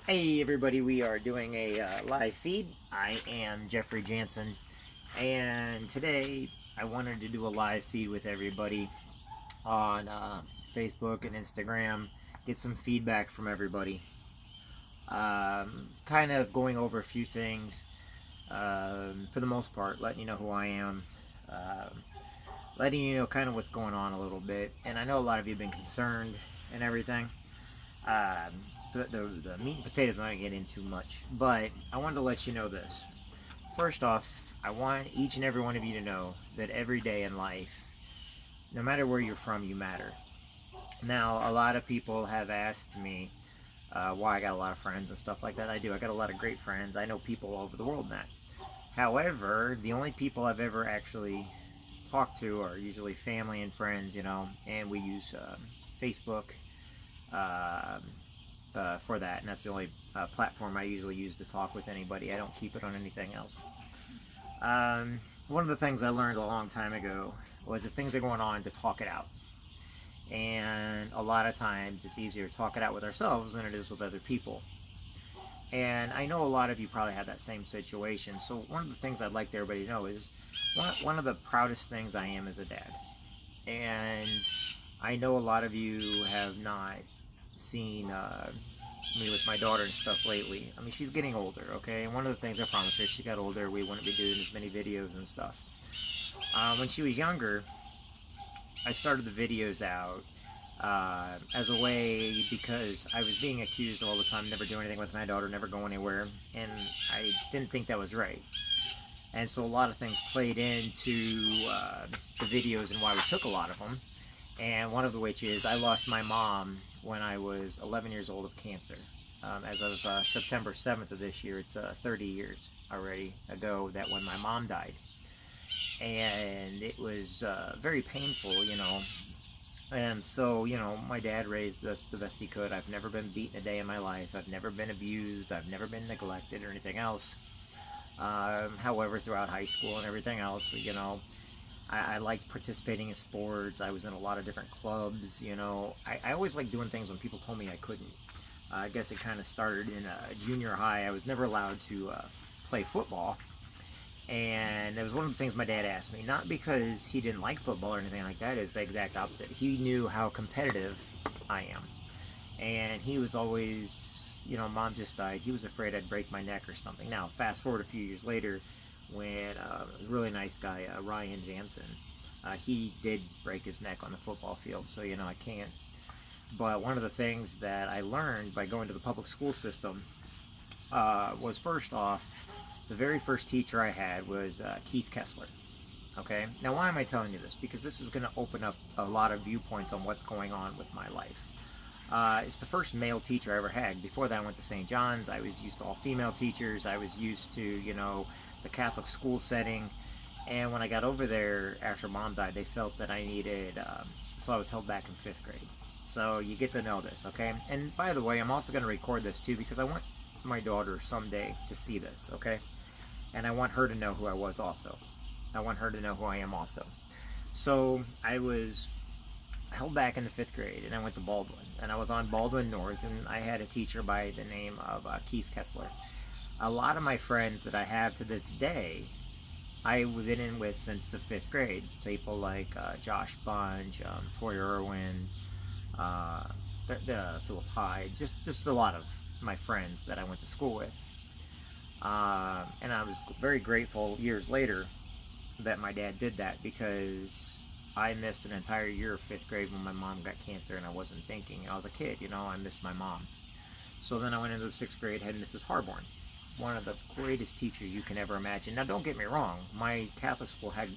Hey everybody, we are doing a live feed. I am Jeffrey Jansen, and today I wanted to do a live feed with everybody on Facebook and Instagram, get some feedback from everybody. Kind of going over a few things, for the most part, letting you know who I am, letting you know kind of what's going on a little bit. And I know a lot of you have been concerned and everything. Um, the meat and potatoes I'm not going to get into much, but I wanted to let you know this. First off, I want each and every one of you to know that every day in life, no matter where you're from, you matter. Now, a lot of people have asked me why I got a lot of friends and stuff like that. I do. I got a lot of great friends. I know people all over the world, Matt. However, the only people I've ever actually talked to are usually family and friends, and we use Facebook uh, for that, and that's the only platform I usually use to talk with anybody. I don't keep it on anything else. One of the things I learned a long time ago was if things are going on, to talk it out. And a lot of times it's easier to talk it out with ourselves than it is with other people. And I know a lot of you probably have that same situation. So one of the things I'd like everybody to know is one of the proudest things I am as a dad. And I know a lot of you have not seen me with my daughter and stuff lately. I mean, she's getting older, okay? And one of the things I promised her, she got older, we wouldn't be doing as many videos and stuff. When she was younger, I started the videos out as a way, because I was being accused all the time, never doing anything with my daughter, never go anywhere, and I didn't think that was right. And so a lot of things played into the videos and why we took a lot of them. And one of which is I lost my mom when I was 11 years old of cancer. As of September 7th of this year, it's 30 years already ago that when my mom died. And it was very painful, And so, my dad raised us the best he could. I've never been beaten a day in my life. I've never been abused. I've never been neglected or anything else. However, throughout high school and everything else, I liked participating in sports. I was in a lot of different clubs, I always liked doing things when people told me I couldn't. I guess it kind of started in junior high. I was never allowed to play football. And it was one of the things my dad asked me, not because he didn't like football or anything like that. It's the exact opposite. He knew how competitive I am. And he was always, Mom just died. He was afraid I'd break my neck or something. Now, fast forward a few years later, when a really nice guy, Ryan Jansen, he did break his neck on the football field, so I can't. But one of the things that I learned by going to the public school system was, first off, the very first teacher I had was Keith Kessler. Okay, now why am I telling you this? Because this is going to open up a lot of viewpoints on what's going on with my life. It's the first male teacher I ever had. Before that, I went to St. John's. I was used to all female teachers. I was used to, the Catholic school setting. And when I got over there after Mom died, they felt that I needed, so I was held back in 5th grade. So you get to know this, okay? And by the way, I'm also going to record this too, because I want my daughter someday to see this, okay? And I want her to know who I was also. I want her to know who I am also. So I was held back in the 5th grade, and I went to Baldwin. And I was on Baldwin North, and I had a teacher by the name of Keith Kessler. A lot of my friends that I have to this day, I've been in with since the 5th grade. People like Josh Bunch, Troy Irwin, Philip Hyde, just a lot of my friends that I went to school with. And I was very grateful years later that my dad did that, because I missed an entire year of 5th grade when my mom got cancer, and I wasn't thinking. I was a kid, I missed my mom. So then I went into the 6th grade, had Mrs. Harborn, one of the greatest teachers you can ever imagine. Now, don't get me wrong. My Catholic school had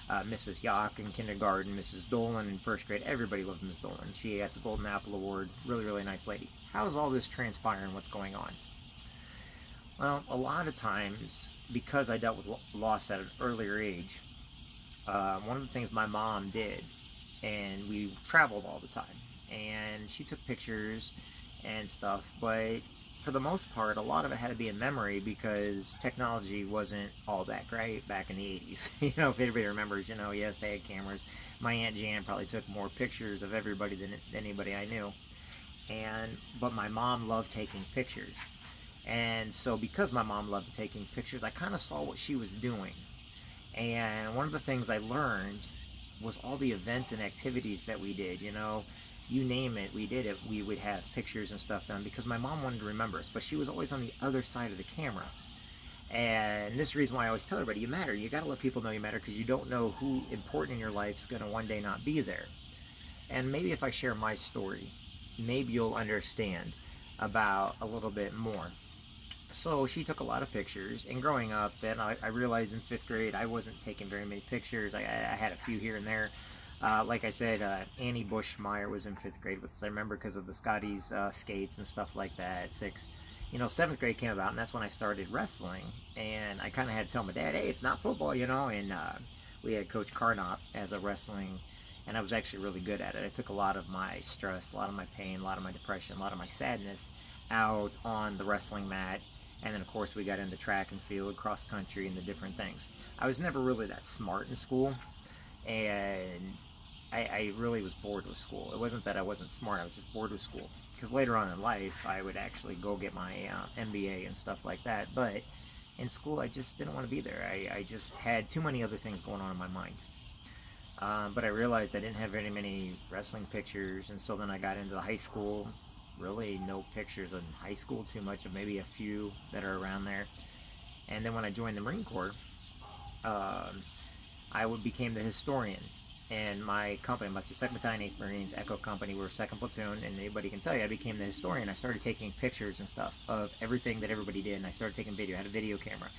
Mrs. Yock in kindergarten, Mrs. Dolan in 1st grade. Everybody loved Mrs. Dolan. She had the Golden Apple Award. Really, really nice lady. How is all this transpiring? What's going on? Well, a lot of times, because I dealt with loss at an earlier age, one of the things my mom did, and we traveled all the time, and she took pictures and stuff, but for the most part, a lot of it had to be in memory, because technology wasn't all that great back in the 80s. If anybody remembers, yes, they had cameras. My Aunt Jan probably took more pictures of everybody than anybody I knew. But my mom loved taking pictures. And so because my mom loved taking pictures, I kind of saw what she was doing. And one of the things I learned was all the events and activities that we did, you name it, we did it. We would have pictures and stuff done because my mom wanted to remember us, but she was always on the other side of the camera. And this is the reason why I always tell everybody, you matter. You got to let people know you matter, because you don't know who important in your life is going to one day not be there. And maybe if I share my story, maybe you'll understand about a little bit more. So she took a lot of pictures, and growing up, then I realized in 5th grade I wasn't taking very many pictures. I had a few here and there. Like I said, Annie Bushmeyer was in 5th grade, which I remember because of the Scotties skates and stuff like that. 6th, 7th grade came about, and that's when I started wrestling. And I kind of had to tell my dad, hey, it's not football, and we had Coach Carnop as a wrestling, and I was actually really good at it. I took a lot of my stress, a lot of my pain, a lot of my depression, a lot of my sadness out on the wrestling mat. And then, of course, we got into track and field, cross country, and the different things. I was never really that smart in school, and I really was bored with school. It wasn't that I wasn't smart, I was just bored with school. Because later on in life, I would actually go get my MBA and stuff like that. But in school, I just didn't want to be there. I just had too many other things going on in my mind. But I realized I didn't have very many wrestling pictures, and so then I got into the high school. Really no pictures in high school, too much, of maybe a few that are around there. And then when I joined the Marine Corps, I became the historian. And my company, my 2nd Battalion, 8th Marines, Echo Company, we were 2nd Platoon, and anybody can tell you, I became the historian. I started taking pictures and stuff of everything that everybody did, and I started taking video. I had a video camera.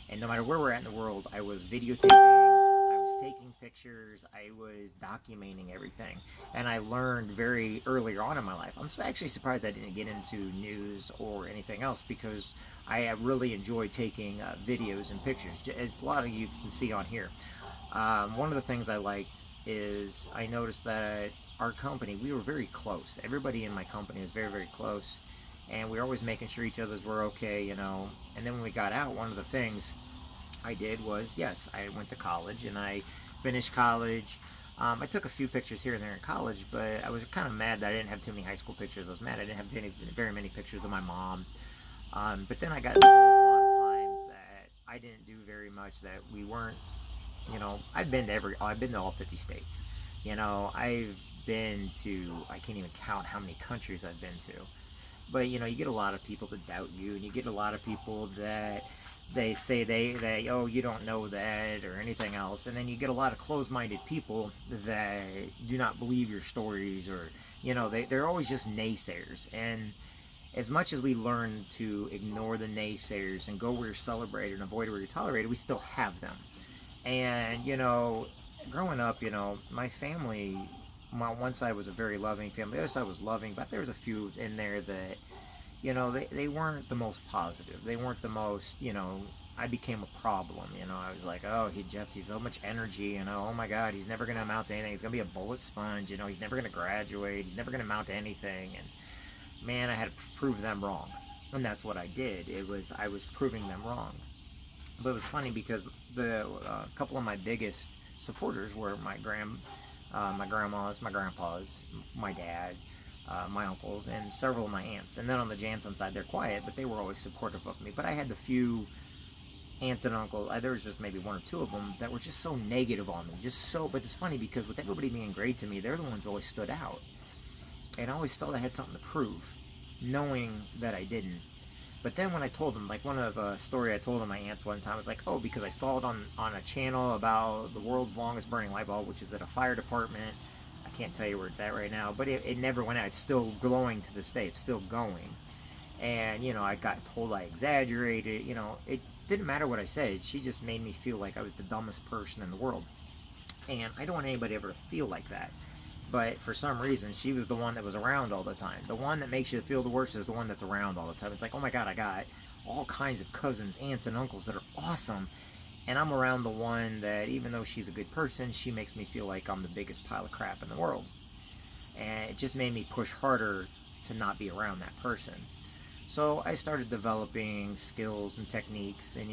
And no matter where we're at in the world, I was videotaping, I was taking pictures, I was documenting everything. And I learned very early on in my life. I'm actually surprised I didn't get into news or anything else, because I really enjoyed taking videos and pictures, as a lot of you can see on here. One of the things I liked is I noticed that our company, we were very close. Everybody in my company is very, very close. And we were always making sure each other's were okay, And then when we got out, one of the things I did was, yes, I went to college, and I finished college. I took a few pictures here and there in college, but I was kind of mad that I didn't have too many high school pictures. I was mad I didn't have very many pictures of my mom. But then I got told a lot of times that I didn't do very much, that we weren't, I've been to all 50 states. I've been to, I can't even count how many countries I've been to. But, you get a lot of people that doubt you, and you get a lot of people that they say oh, you don't know that, or anything else. And then you get a lot of closed-minded people that do not believe your stories, or, they're always just naysayers. And as much as we learn to ignore the naysayers and go where you're celebrated and avoid where you're tolerated, we still have them. And, growing up, my family, one side was a very loving family, the other side was loving, but there was a few in there that, they weren't the most positive. They weren't the most, I became a problem, I was like, oh, he's so much energy, oh my God, he's never going to amount to anything. He's going to be a bullet sponge, he's never going to graduate. He's never going to amount to anything. And man, I had to prove them wrong. And that's what I did. I was proving them wrong. But it was funny because the couple of my biggest supporters were my grandmas, my grandpas, my dad, my uncles, and several of my aunts. And then on the Jansen side, they're quiet, but they were always supportive of me. But I had the few aunts and uncles, there was just maybe 1 or 2 of them that were just so negative on me. But it's funny because with everybody being great to me, they're the ones that always stood out. And I always felt I had something to prove, knowing that I didn't. But then when I told them, like one of a story I told my aunts one time, I was like, oh, because I saw it on a channel about the world's longest burning light bulb, which is at a fire department. I can't tell you where it's at right now, but it never went out. It's still glowing to this day. It's still going. And, I got told I exaggerated. It didn't matter what I said. She just made me feel like I was the dumbest person in the world. And I don't want anybody ever to feel like that. But for some reason, she was the one that was around all the time. The one that makes you feel the worst is the one that's around all the time. It's like, oh my God, I got all kinds of cousins, aunts, and uncles that are awesome. And I'm around the one that, even though she's a good person, she makes me feel like I'm the biggest pile of crap in the world. And it just made me push harder to not be around that person. So I started developing skills and techniques, and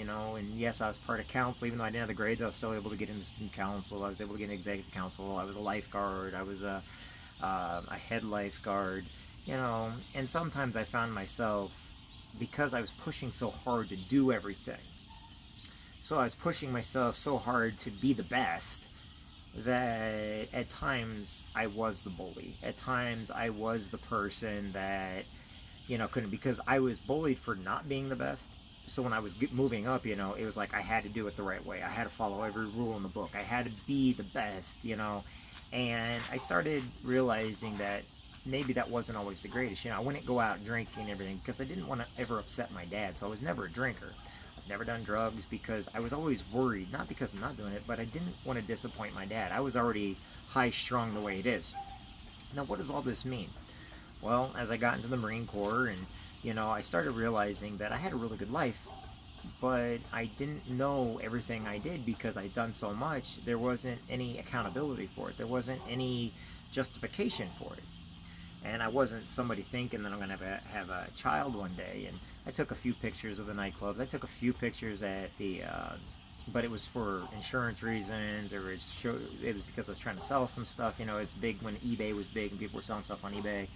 yes, I was part of council. Even though I didn't have the grades, I was still able to get into student council. I was able to get into executive council. I was a lifeguard. I was a head lifeguard, And sometimes I found myself, because I was pushing so hard to do everything, so I was pushing myself so hard to be the best, that at times I was the bully. At times I was the person that, couldn't, because I was bullied for not being the best. So when I was moving up, it was like I had to do it the right way. I had to follow every rule in the book. I had to be the best, and I started realizing that maybe that wasn't always the greatest. I wouldn't go out drinking and everything because I didn't want to ever upset my dad. So I was never a drinker. I've never done drugs because I was always worried, not because I'm not doing it, but I didn't want to disappoint my dad. I was already high-strung the way it is. Now, what does all this mean? Well, as I got into the Marine Corps and, I started realizing that I had a really good life, but I didn't know everything I did because I'd done so much. There wasn't any accountability for it. There wasn't any justification for it. And I wasn't somebody thinking that I'm going to have a child one day. And I took a few pictures of the nightclubs. I took a few pictures at the, but it was for insurance reasons. It was because I was trying to sell some stuff. It's big when eBay was big and people were selling stuff on eBay.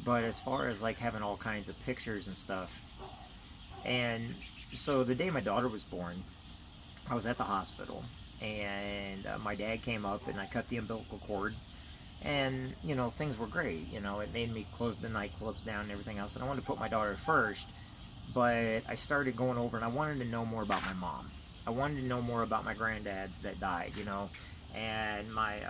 But as far as like having all kinds of pictures and stuff. And so the day my daughter was born, I was at the hospital. And my dad came up and I cut the umbilical cord. And, things were great. It made me close the nightclubs down and everything else. And I wanted to put my daughter first. But I started going over and I wanted to know more about my mom. I wanted to know more about my granddads that died, and my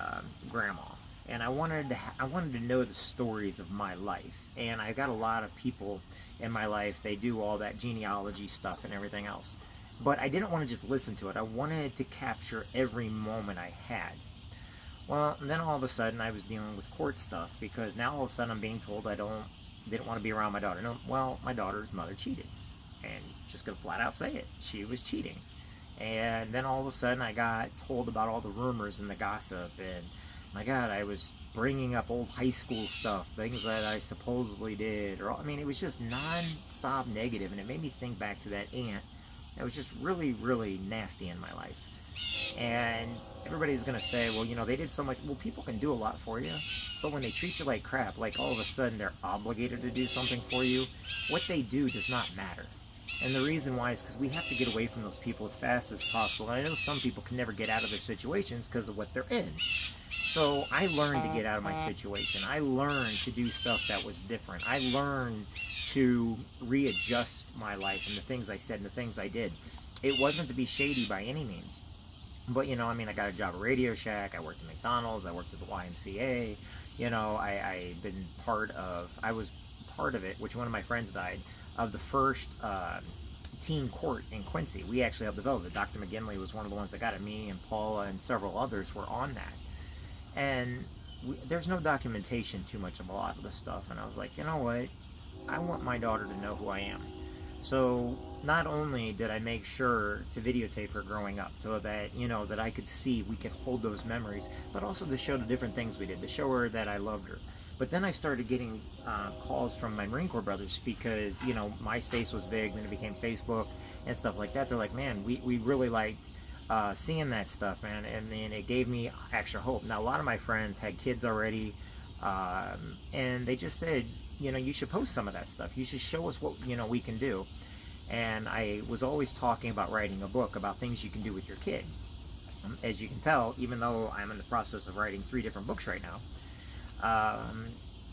grandma. And I wanted to know the stories of my life. And I got a lot of people in my life. They do all that genealogy stuff and everything else. But I didn't want to just listen to it. I wanted to capture every moment I had. Well, then all of a sudden I was dealing with court stuff because now all of a sudden I'm being told I didn't want to be around my daughter. No, well, my daughter's mother cheated. And just gonna flat out say it. She was cheating. And then all of a sudden I got told about all the rumors and the gossip, and my God, I was bringing up old high school stuff, things that I supposedly did, it was just non-stop negative, and it made me think back to that aunt that was just really, really nasty in my life. And everybody's gonna say, well, they did so much. Well, people can do a lot for you, but when they treat you like crap, like all of a sudden they're obligated to do something for you, what they do does not matter. And the reason why is because we have to get away from those people as fast as possible. And I know some people can never get out of their situations because of what they're in. So I learned to get out of my situation. I learned to do stuff that was different. I learned to readjust my life and the things I said and the things I did. It wasn't to be shady by any means. But, I got a job at Radio Shack. I worked at McDonald's. I worked at the YMCA. I was part of it, which one of my friends died, of the first teen court in Quincy. We actually helped develop it. Dr. McGinley was one of the ones that got it. Me and Paula and several others were on that. And there's no documentation too much of a lot of this stuff. And I was like, you know what? I want my daughter to know who I am. So not only did I make sure to videotape her growing up so that, that I could see, we could hold those memories, but also to show the different things we did, to show her that I loved her. But then I started getting calls from my Marine Corps brothers because, MySpace was big, then it became Facebook and stuff like that. They're like, man, we really liked seeing that stuff, man, and then it gave me extra hope. Now, a lot of my friends had kids already, and they just said, you should post some of that stuff. You should show us what, we can do. And I was always talking about writing a book about things you can do with your kid. As you can tell, even though I'm in the process of writing 3 different books right now,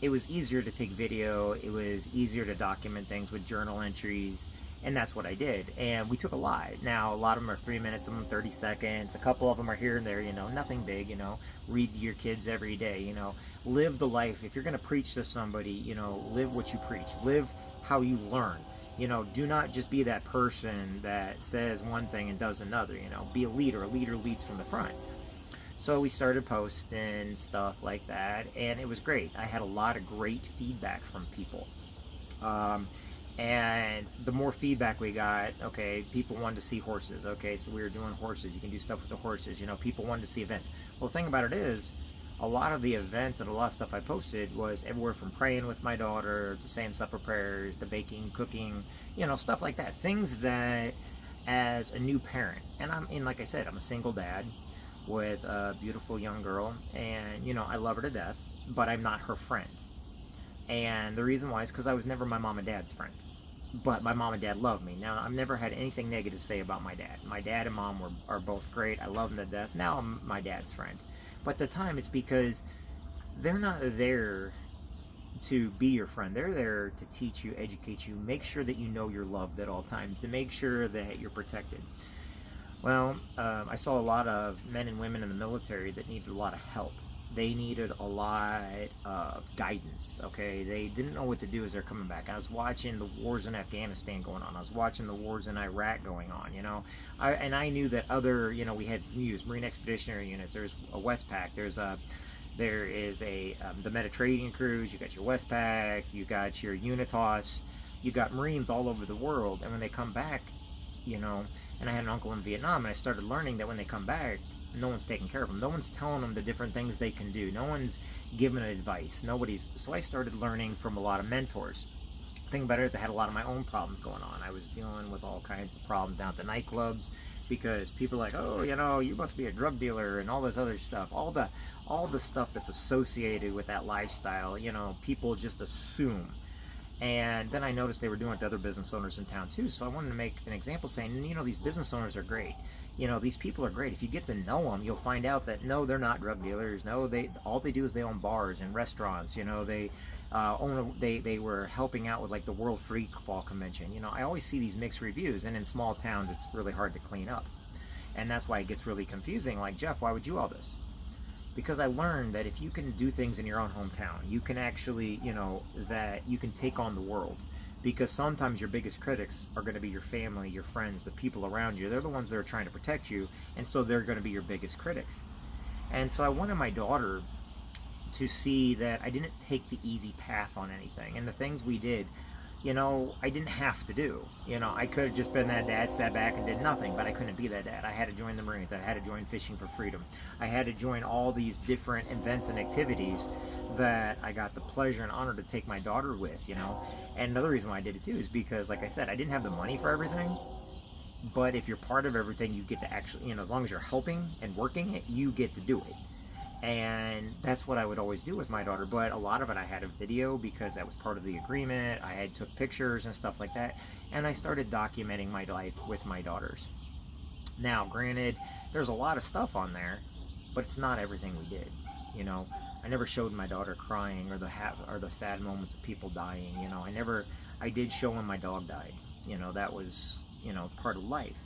it was easier to take video. It was easier to document things with journal entries. And that's what I did. And we took a lot. Now, a lot of them are 3 minutes, some of them 30 seconds. A couple of them are here and there, nothing big, read to your kids every day, live the life. If you're going to preach to somebody, live what you preach. Live how you learn. Do not just be that person that says one thing and does another, be a leader. A leader leads from the front. So we started posting stuff like that, and it was great. I had a lot of great feedback from people. And the more feedback we got, okay, people wanted to see horses. Okay, so we were doing horses. You can do stuff with the horses. People wanted to see events. Well, the thing about it is, a lot of the events and a lot of stuff I posted was everywhere from praying with my daughter to saying supper prayers to baking, cooking, stuff like that. Things that, as a new parent, and like I said, I'm a single dad with a beautiful young girl, and, I love her to death, but I'm not her friend. And the reason why is because I was never my mom and dad's friend. But my mom and dad loved me. Now, I've never had anything negative to say about my dad. My dad and mom are both great. I love them to death. Now I'm my dad's friend. But at the time, it's because they're not there to be your friend. They're there to teach you, educate you, make sure that you know you're loved at all times, to make sure that you're protected. Well, I saw a lot of men and women in the military that needed a lot of help. They needed a lot of guidance, okay? They didn't know what to do as they're coming back. I was watching the wars in Afghanistan going on. I was watching the wars in Iraq going on, you know? And I knew that other, you know, we had used Marine Expeditionary Units. There's a Westpac. There is the Mediterranean cruise. You got your Westpac. You got your Unitas. You got Marines all over the world. And when they come back, you know, and I had an uncle in Vietnam, and I started learning that when they come back, no one's taking care of them. No one's telling them the different things they can do. No one's giving advice. So I started learning from a lot of mentors. The thing about it is I had a lot of my own problems going on. I was dealing with all kinds of problems down at the nightclubs because people are like, oh, you know, you must be a drug dealer and all this other stuff. All the stuff that's associated with that lifestyle, you know, people just assume. And then I noticed they were doing it to other business owners in town too. So I wanted to make an example saying, you know, these business owners are great. You know, these people are great. If you get to know them, you'll find out that no, they're not drug dealers. No, all they do is they own bars and restaurants. You know, they were helping out with like the World Freak Fall Convention. You know, I always see these mixed reviews, and in small towns, it's really hard to clean up, and that's why it gets really confusing. Like, Jeff, why would you all this? Because I learned that if you can do things in your own hometown, you can actually, you know, that you can take on the world. Because sometimes your biggest critics are going to be your family, your friends, the people around you. They're the ones that are trying to protect you, and so they're going to be your biggest critics. And so I wanted my daughter to see that I didn't take the easy path on anything. And the things we did, you know, I didn't have to do. You know, I could have just been that dad, sat back and did nothing, but I couldn't be that dad. I had to join the Marines. I had to join Fishing for Freedom. I had to join all these different events and activities that I got the pleasure and honor to take my daughter with, you know. And another reason why I did it too is because, like I said, I didn't have the money for everything, but if you're part of everything, you get to actually, you know, as long as you're helping and working it, you get to do it. And that's what I would always do with my daughter. But a lot of it I had a video because that was part of the agreement. I took pictures and stuff like that, and I started documenting my life with my daughters. Now, granted, there's a lot of stuff on there, but it's not everything we did. You know, I never showed my daughter crying or the sad moments of people dying. You know, I did show when my dog died. You know, that was, you know, part of life.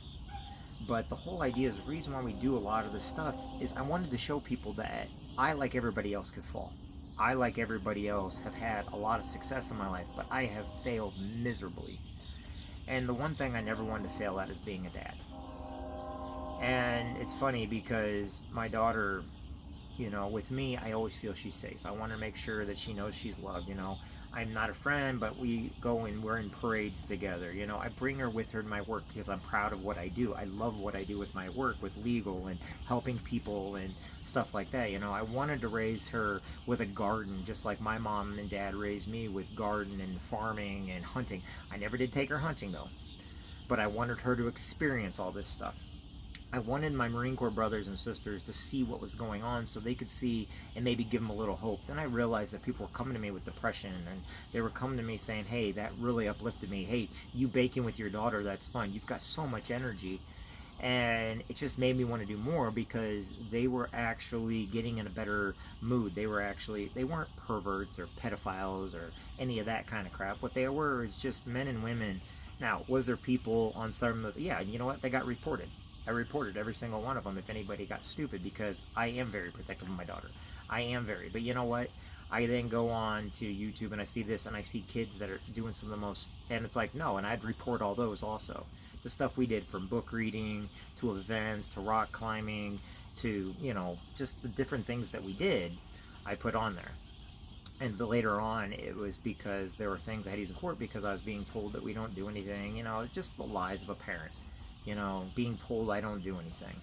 But the whole idea is the reason why we do a lot of this stuff is I wanted to show people that I, like everybody else, could fall. I, like everybody else, have had a lot of success in my life, but I have failed miserably. And the one thing I never wanted to fail at is being a dad. And it's funny because my daughter, you know, with me, I always feel she's safe. I want to make sure that she knows she's loved, you know. I'm not a friend, but we go and we're in parades together. You know, I bring her with her in my work because I'm proud of what I do. I love what I do with my work, with legal and helping people and stuff like that. You know, I wanted to raise her with a garden, just like my mom and dad raised me with garden and farming and hunting. I never did take her hunting though, but I wanted her to experience all this stuff. I wanted my Marine Corps brothers and sisters to see what was going on so they could see and maybe give them a little hope. Then I realized that people were coming to me with depression, and they were coming to me saying, hey, that really uplifted me. Hey, you baking with your daughter, that's fun. You've got so much energy. And it just made me want to do more because they were actually getting in a better mood. They weren't perverts or pedophiles or any of that kind of crap. What they were is just men and women. Now, was there people on some of the, yeah, you know what, they got reported. I reported every single one of them if anybody got stupid because I am very protective of my daughter. I am very. But you know what? I then go on to YouTube and I see this and I see kids that are doing some of the most, and it's like, no, and I'd report all those also. The stuff we did from book reading to events to rock climbing to, you know, just the different things that we did, I put on there. And later on, it was because there were things I had to use in court because I was being told that we don't do anything, you know, just the lies of a parent. You know, being told I don't do anything.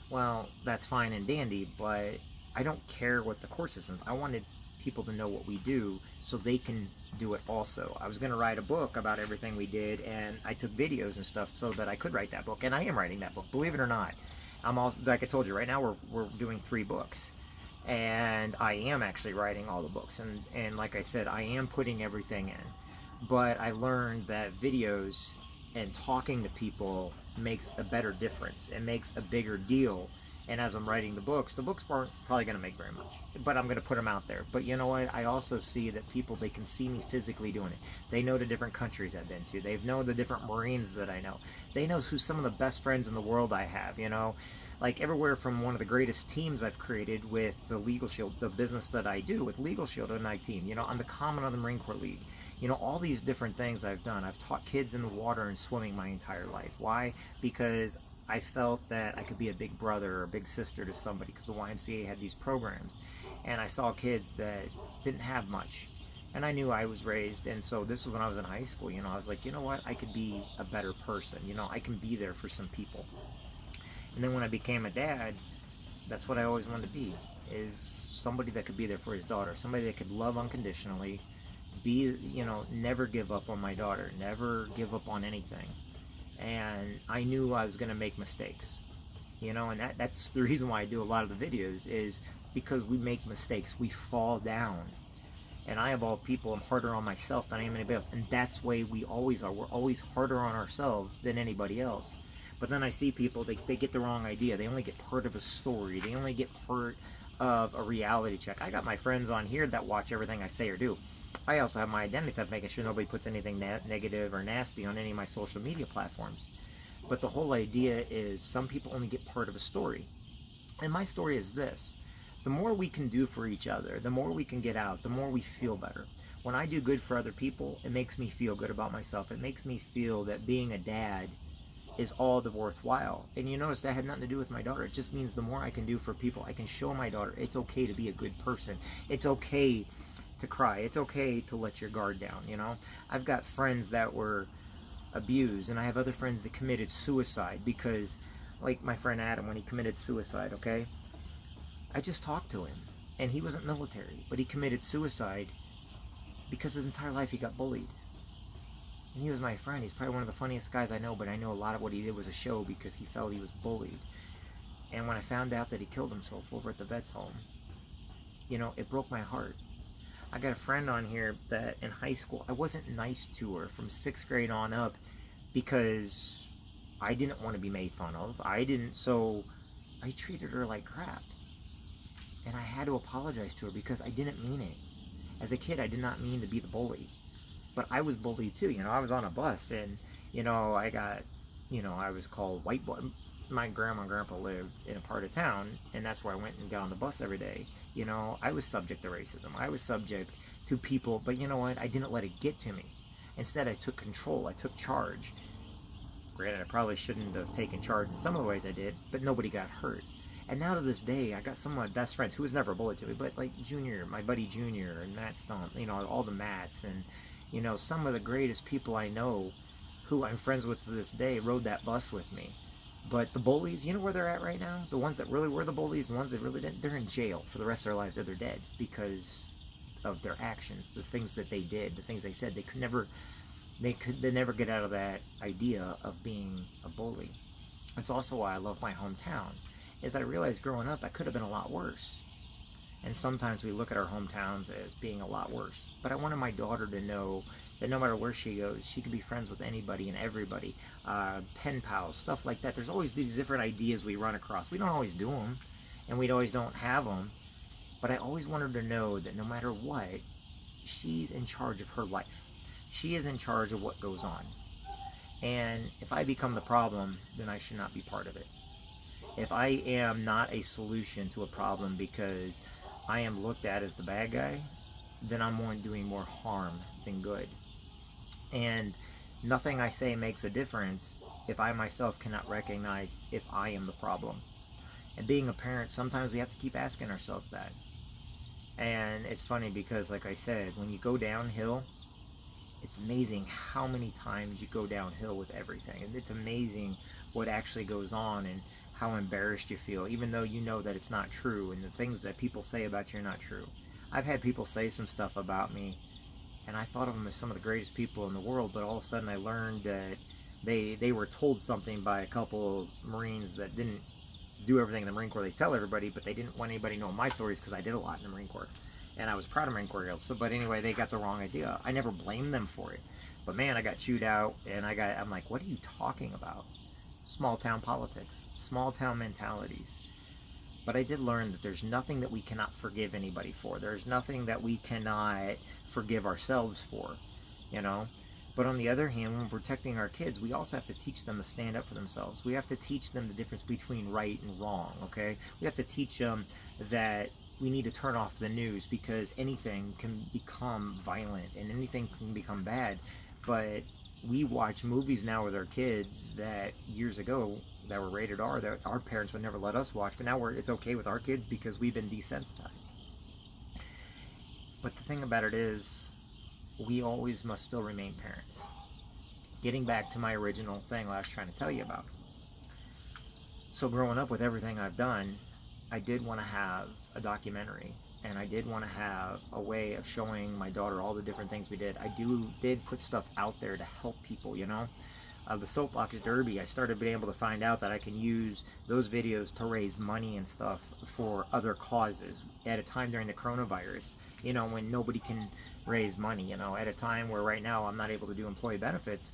Well, that's fine and dandy, but I don't care what the court system is. I wanted people to know what we do so they can do it also. I was going to write a book about everything we did, and I took videos and stuff so that I could write that book, and I am writing that book, believe it or not. I'm also, like I told you, right now we're doing 3 books. and I am actually writing all the books, and like I said, I am putting everything in. But I learned that videos and talking to people makes a better difference. It makes a bigger deal. And as I'm writing the books aren't probably going to make very much, but I'm going to put them out there. But you know what? I also see that people, they can see me physically doing it. They know the different countries I've been to. They know the different Marines that I know. They know who some of the best friends in the world I have, you know. Like everywhere from one of the greatest teams I've created with the Legal Shield, the business that I do with Legal Shield and my team. You know, I'm the Common of the Marine Corps League. You know, all these different things I've done. I've taught kids in the water and swimming my entire life. Why? Because I felt that I could be a big brother or a big sister to somebody, because the YMCA had these programs. And I saw kids that didn't have much. And I knew I was raised, and so this was when I was in high school. You know, I was like, you know what? I could be a better person. You know, I can be there for some people. And then when I became a dad, that's what I always wanted to be, is somebody that could be there for his daughter, somebody that could love unconditionally, be, you know, never give up on my daughter, never give up on anything. And I knew I was going to make mistakes, you know, and that's the reason why I do a lot of the videos, is because we make mistakes, we fall down. And I, of all people, am harder on myself than I am anybody else, and that's the way we always are. We're always harder on ourselves than anybody else. But then I see people, they get the wrong idea. They only get part of a story. They only get part of a reality check. I got my friends on here that watch everything I say or do. I also have my identity theft, making sure nobody puts anything negative or nasty on any of my social media platforms. But the whole idea is some people only get part of a story. And my story is this. The more we can do for each other, the more we can get out, the more we feel better. When I do good for other people, it makes me feel good about myself. It makes me feel that being a dad is all the worthwhile. And you notice that had nothing to do with my daughter. It just means the more I can do for people, I can show my daughter it's okay to be a good person. It's okay to cry. It's okay to let your guard down, you know. I've got friends that were abused, and I have other friends that committed suicide because, like my friend Adam, when he committed suicide, okay, I just talked to him, and he wasn't military, but he committed suicide because his entire life he got bullied. And he was my friend. He's probably one of the funniest guys I know, but I know a lot of what he did was a show because he felt he was bullied. And when I found out that he killed himself over at the vet's home, you know, it broke my heart. I got a friend on here that in high school, I wasn't nice to her from 6th grade on up because I didn't want to be made fun of. So I treated her like crap. And I had to apologize to her because I didn't mean it. As a kid, I did not mean to be the bully. But I was bullied too. You know, I was on a bus and, you know, I was called white boy. My grandma and grandpa lived in a part of town, and that's where I went and got on the bus every day. You know, I was subject to racism. I was subject to people, but you know what? I didn't let it get to me. Instead, I took control. I took charge. Granted, I probably shouldn't have taken charge in some of the ways I did, but nobody got hurt. And now to this day, I got some of my best friends who was never a bully to me, but like Junior, my buddy Junior, and Matt Stump, you know, all the Matts, and, you know, some of the greatest people I know who I'm friends with to this day rode that bus with me. But the bullies, you know where they're at right now? The ones that really were the bullies, the ones that really didn't, they're in jail for the rest of their lives, or they're dead because of their actions, the things that they did, the things they said. They never get out of that idea of being a bully. That's also why I love my hometown, is I realized growing up I could have been a lot worse. And sometimes we look at our hometowns as being a lot worse. But I wanted my daughter to know that no matter where she goes, she can be friends with anybody and everybody. Pen pals, stuff like that. There's always these different ideas we run across. We don't always do them, and we always don't have them. But I always wanted her to know that no matter what, she's in charge of her life. She is in charge of what goes on. And if I become the problem, then I should not be part of it. If I am not a solution to a problem because I am looked at as the bad guy, then I'm doing more harm than good. And nothing I say makes a difference if I myself cannot recognize if I am the problem. And being a parent, sometimes we have to keep asking ourselves that. And it's funny because, like I said, when you go downhill, it's amazing how many times you go downhill with everything. And it's amazing what actually goes on and how embarrassed you feel, even though you know that it's not true and the things that people say about you are not true. I've had people say some stuff about me, and I thought of them as some of the greatest people in the world, but all of a sudden I learned that they were told something by a couple of Marines that didn't do everything in the Marine Corps they tell everybody, but they didn't want anybody knowing my stories because I did a lot in the Marine Corps. And I was proud of Marine Corps girls. So, but anyway, they got the wrong idea. I never blamed them for it. But man, I got chewed out, and I'm like, what are you talking about? Small town politics, small town mentalities. But I did learn that there's nothing that we cannot forgive anybody for. There's nothing that we cannot forgive ourselves for, you know? But on the other hand, when we're protecting our kids, we also have to teach them to stand up for themselves. We have to teach them the difference between right and wrong, okay? We have to teach them that we need to turn off the news because anything can become violent and anything can become bad. But we watch movies now with our kids that years ago that were rated R that our parents would never let us watch, but now it's okay with our kids because we've been desensitized. But the thing about it is, we always must still remain parents. Getting back to my original thing that I was trying to tell you about. So growing up with everything I've done, I did want to have a documentary, and I did want to have a way of showing my daughter all the different things we did. I did put stuff out there to help people, you know. The soapbox derby, I started being able to find out that I can use those videos to raise money and stuff for other causes at a time during the coronavirus, you know, when nobody can raise money, you know, at a time where right now I'm not able to do employee benefits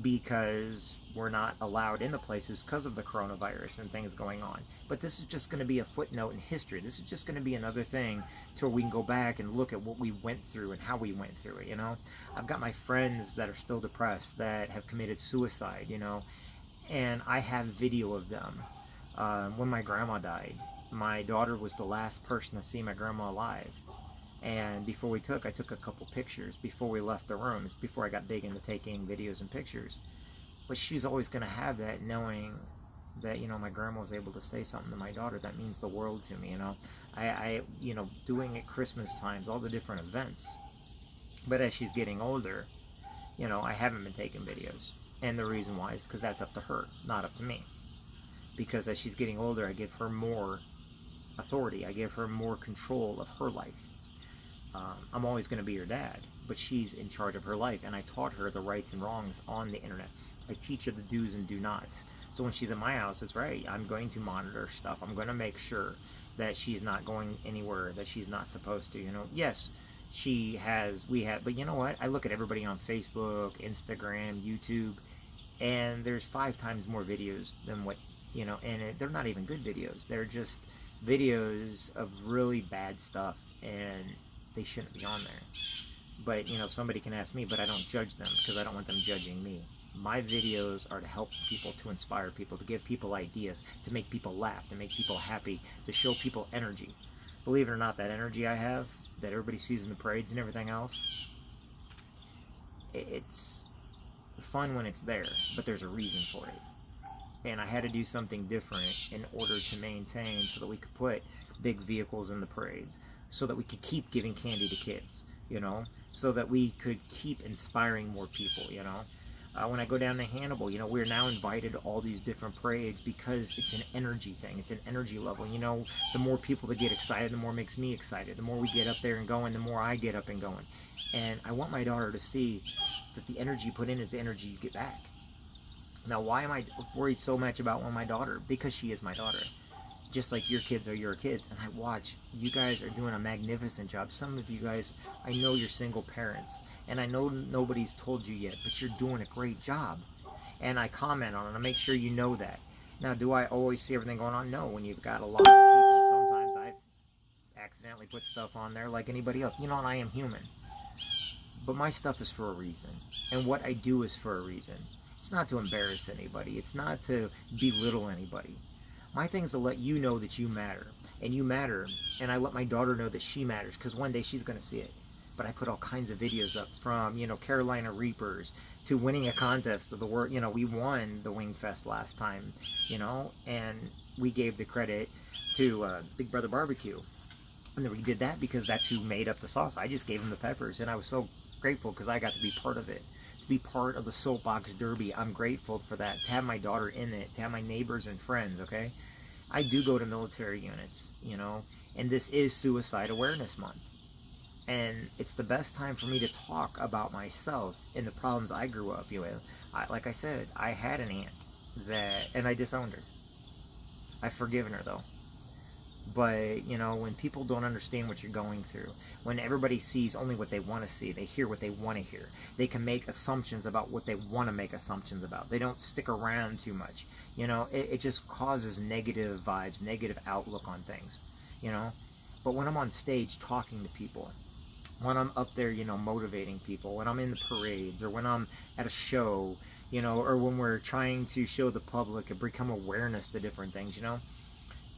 because we're not allowed into places because of the coronavirus and things going on. But this is just going to be a footnote in history. This is just going to be another thing to where we can go back and look at what we went through and how we went through it, you know. I've got my friends that are still depressed, that have committed suicide, you know, and I have video of them. When my grandma died, my daughter was the last person to see my grandma alive. And before I took a couple pictures before we left the room. It's before I got big into taking videos and pictures. But she's always going to have that, knowing that, you know, my grandma was able to say something to my daughter that means the world to me, you know. I you know, doing at Christmas times, all the different events. But as she's getting older, you know, I haven't been taking videos. And the reason why is because that's up to her, not up to me. Because as she's getting older, I give her more authority. I give her more control of her life. I'm always going to be her dad, but she's in charge of her life, and I taught her the rights and wrongs on the internet. I teach her the do's and do nots. So when she's in my house, it's right. I'm going to monitor stuff. I'm going to make sure that she's not going anywhere that she's not supposed to. You know, yes, but you know what? I look at everybody on Facebook, Instagram, YouTube, and there's 5 times more videos than what, you know, and they're not even good videos. They're just videos of really bad stuff, and they shouldn't be on there. But, you know, somebody can ask me, but I don't judge them because I don't want them judging me. My videos are to help people, to inspire people, to give people ideas, to make people laugh, to make people happy, to show people energy. Believe it or not, that energy I have, that everybody sees in the parades and everything else, it's fun when it's there, but there's a reason for it. And I had to do something different in order to maintain so that we could put big vehicles in the parades, so that we could keep giving candy to kids, you know, so that we could keep inspiring more people, you know. When I go down to Hannibal, you know, we're now invited to all these different parades because it's an energy thing. It's an energy level. You know, the more people that get excited, the more it makes me excited. The more we get up there and going, the more I get up and going. And I want my daughter to see that the energy you put in is the energy you get back. Now, why am I worried so much about my daughter? Because she is my daughter. Just like your kids are your kids. And I watch, you guys are doing a magnificent job. Some of you guys, I know you're single parents. And I know nobody's told you yet, but you're doing a great job. And I comment on it. I make sure you know that. Now, do I always see everything going on? No. When you've got a lot of people, sometimes I've accidentally put stuff on there like anybody else. You know, and I am human. But my stuff is for a reason. And what I do is for a reason. It's not to embarrass anybody. It's not to belittle anybody. My thing is to let you know that you matter. And you matter. And I let my daughter know that she matters. Because one day she's going to see it. But I put all kinds of videos up from, you know, Carolina Reapers to winning a contest of the world. You know, we won the Wing Fest last time, you know, and we gave the credit to Big Brother Barbecue. And then we did that because that's who made up the sauce. I just gave them the peppers, and I was so grateful because I got to be part of it. To be part of the Soapbox Derby, I'm grateful for that. To have my daughter in it, to have my neighbors and friends, okay? I do go to military units, you know, and this is Suicide Awareness Month. And it's the best time for me to talk about myself and the problems I grew up with. Like I said, I had an aunt and I disowned her. I've forgiven her though. But, you know, when people don't understand what you're going through, when everybody sees only what they want to see, they hear what they want to hear, they can make assumptions about what they want to make assumptions about. They don't stick around too much. You know, it just causes negative vibes, negative outlook on things, you know. But when I'm on stage talking to people, when I'm up there, you know, motivating people, when I'm in the parades, or when I'm at a show, you know, or when we're trying to show the public and become awareness to different things, you know,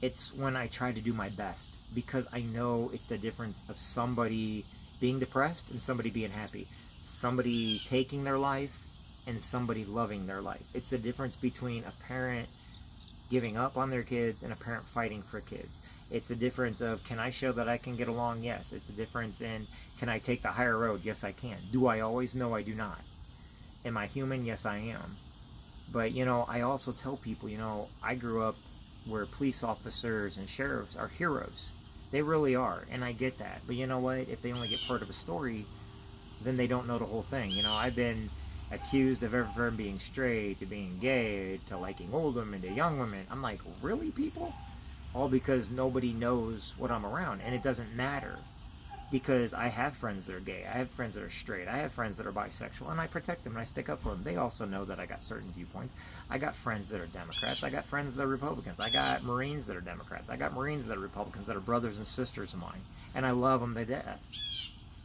it's when I try to do my best, because I know it's the difference of somebody being depressed and somebody being happy, somebody taking their life and somebody loving their life. It's the difference between a parent giving up on their kids and a parent fighting for kids. It's a difference of, can I show that I can get along? Yes. It's a difference in, can I take the higher road? Yes, I can. Do I always? No, I do not. Am I human? Yes, I am. But, you know, I also tell people, you know, I grew up where police officers and sheriffs are heroes. They really are, and I get that. But you know what? If they only get part of a story, then they don't know the whole thing. You know, I've been accused of ever being straight, to being gay, to liking old women, to young women. I'm like, really, people? All because nobody knows what I'm around, and it doesn't matter. Because I have friends that are gay, I have friends that are straight, I have friends that are bisexual, and I protect them and I stick up for them. They also know that I got certain viewpoints. I got friends that are Democrats, I got friends that are Republicans, I got Marines that are Democrats, I got Marines that are Republicans that are brothers and sisters of mine, and I love them to death